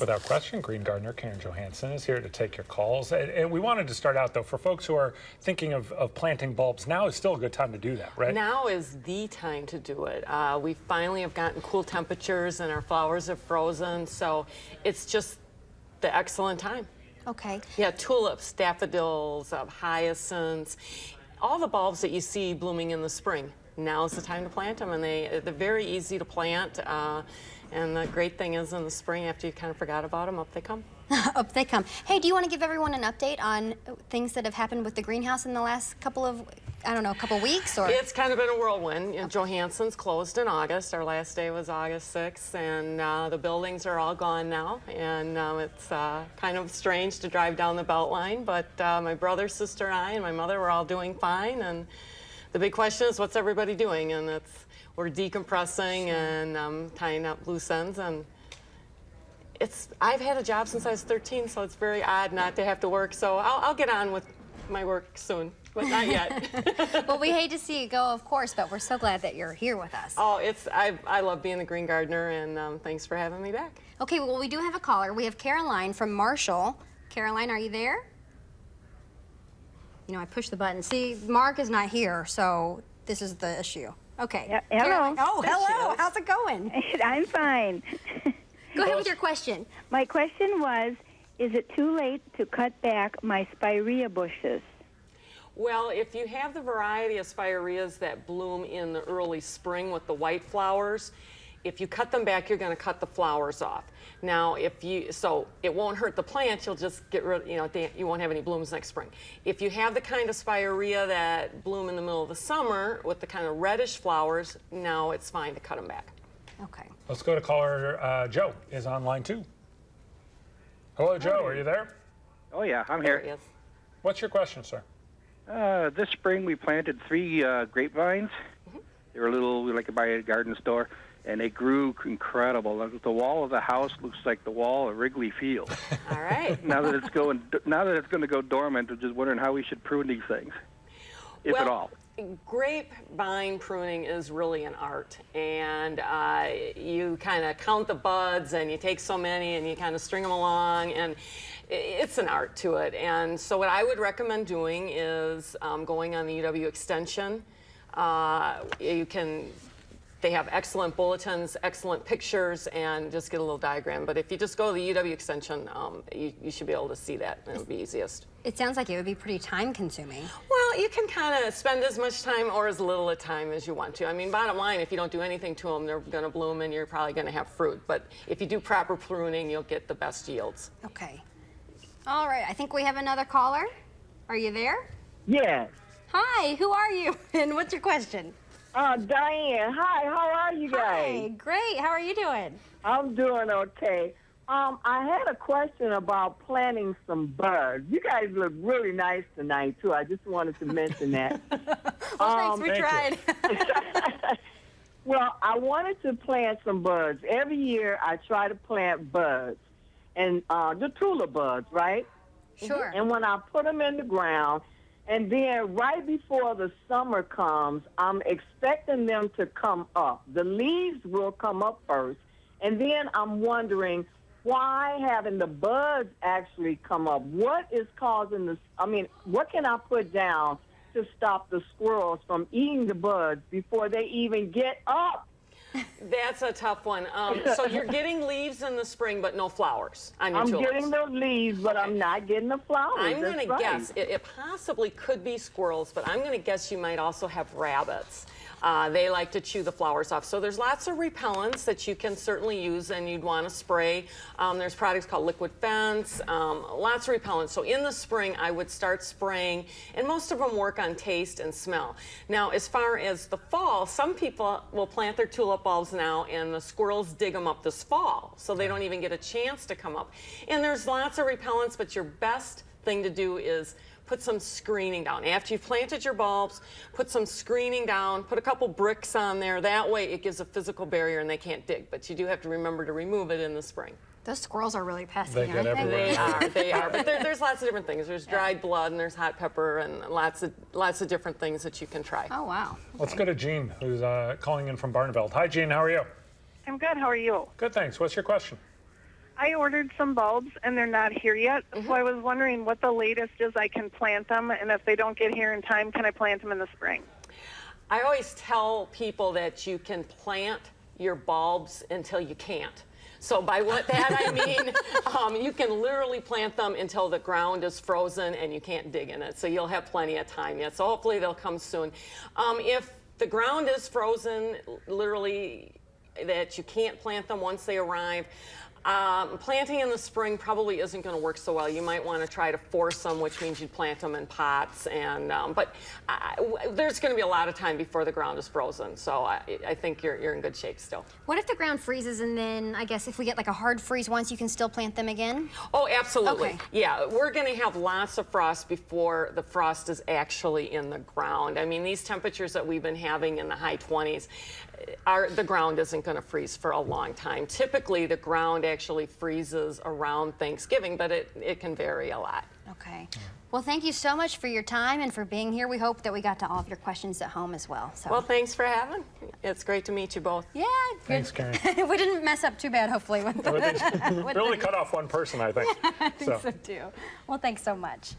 Without question, Green Gardener Karen Johanssen is here to take your calls. And we wanted to start out, though, for folks who are thinking of planting bulbs, now is still a good time to do that, right? Now is the time to do it. We finally have gotten cool temperatures and our flowers have frozen, so it's just the excellent time. Okay. Yeah, tulips, daffodils, hyacinths, all the bulbs that you see blooming in the spring. Now's the time to plant them, and they're very easy to plant. And the great thing is in the spring, after you kind of forgot about them, up they come. Up they come. Hey, do you want to give everyone an update on things that have happened with the greenhouse in the last couple of, couple weeks? Or It's kind of been a whirlwind. You know, Johannsen's closed in August. Our last day was August 6th, and the buildings are all gone now. And it's kind of strange to drive down the Beltline, but my brother, sister, and I, and my mother were all doing fine. And the big question is, what's everybody doing? And we're decompressing and tying up loose ends. And I've had a job since I was 13, so it's very odd not to have to work. So I'll get on with my work soon, but not yet. Well, we hate to see you go, of course, but we're so glad that you're here with us. Oh, I love being the Green Gardener, and thanks for having me back. Okay, well, we do have a caller. We have Caroline from Marshall. Caroline, are you there? You know, I pushed the button. See, Mark is not here, so this is the issue. Okay. Yeah, hello. Caroline. Oh, hello. How's it going? I'm fine. Go ahead with your question. My question was, is it too late to cut back my spirea bushes? Well, if you have the variety of spireas that bloom in the early spring with the white flowers, if you cut them back, you're going to cut the flowers off. Now, so it won't hurt the plant, you'll just get rid, you won't have any blooms next spring. If you have the kind of spirea that bloom in the middle of the summer with the kind of reddish flowers, now it's fine to cut them back. Okay. Let's go to caller Joe is on line 2. Hello, Joe, are you there? Oh, yeah, I'm There here. he is. What's your question, sir? This spring we planted 3 grapevines. They were little, we like to buy at a garden store, and they grew incredible. The wall of the house looks like the wall of Wrigley Field. All right. Now that it's going to go dormant, I'm just wondering how we should prune these things, if at all. Grapevine pruning is really an art, and you kind of count the buds and you take so many and you kind of string them along, and it's an art to it. And so what I would recommend doing is going on the UW extension. They have excellent bulletins, excellent pictures, and just get a little diagram. But if you just go to the UW extension, you should be able to see that, and it would be easiest. It sounds like it would be pretty time-consuming. Well, you can kind of spend as much time or as little a time as you want to. I mean, bottom line, if you don't do anything to them, they're going to bloom and you're probably going to have fruit. But if you do proper pruning, you'll get the best yields. Okay. All right, I think we have another caller. Are you there? Yes. Hi, who are you? And what's your question? Diane. Hi, how are you guys? Hi, great. How are you doing? I'm doing okay. I had a question about planting some buds. You guys look really nice tonight, too. I just wanted to mention that. Well, thanks, we tried. Well, I wanted to plant some buds. Every year I try to plant buds, and the tulip buds, right? Sure. And when I put them in the ground, and then right before the summer comes, I'm expecting them to come up. The leaves will come up first, and then I'm wondering why haven't the buds actually come up? What is causing this? I mean, what can I put down to stop the squirrels from eating the buds before they even get up? That's a tough one. So you're getting leaves in the spring, but no flowers on your tulips. I'm getting the leaves, but I'm not getting the flowers. I'm going to That's right. guess it possibly could be squirrels, but I'm going to guess you might also have rabbits. They like to chew the flowers off. So there's lots of repellents that you can certainly use, and you'd want to spray. There's products called Liquid Fence, lots of repellents. So in the spring, I would start spraying, and most of them work on taste and smell. Now, as far as the fall, some people will plant their tulip bulbs now, and the squirrels dig them up this fall, so they don't even get a chance to come up. And there's lots of repellents, but your best thing to do is put some screening down. After you've planted your bulbs, put some screening down, put a couple bricks on there. That way it gives a physical barrier and they can't dig, but you do have to remember to remove it in the spring. Those squirrels are really pesky, They get aren't everywhere. They are. But there's lots of different things. There's dried blood and there's hot pepper and lots of different things that you can try. Oh, wow. Let's go to Jean, who's calling in from Barneveld. Hi, Jean, how are you? I'm good. How are you? Good, thanks. What's your question? I ordered some bulbs and they're not here yet. So I was wondering what the latest is I can plant them, and if they don't get here in time, can I plant them in the spring? I always tell people that you can plant your bulbs until you can't. So by what that I mean, you can literally plant them until the ground is frozen and you can't dig in it. So you'll have plenty of time yet. So hopefully they'll come soon. If the ground is frozen, literally that you can't plant them once they arrive, planting in the spring probably isn't going to work so well. You might want to try to force them, which means you'd plant them in pots. And but there's going to be a lot of time before the ground is frozen. So I think you're in good shape still. What if the ground freezes and then, I guess, if we get like a hard freeze once, you can still plant them again? Oh, absolutely. Okay. Yeah, we're going to have lots of frost before the frost is actually in the ground. I mean, these temperatures that we've been having in the high 20s, the ground isn't going to freeze for a long time. Typically, the ground actually freezes around Thanksgiving, but it can vary a lot. Okay. Well, thank you so much for your time and for being here. We hope that we got to all of your questions at home as well. So. Well, thanks for having me. It's great to meet you both. Yeah. Thanks, Karen. We didn't mess up too bad, hopefully. With We only cut off one person, I think. I think so too. Well, thanks so much.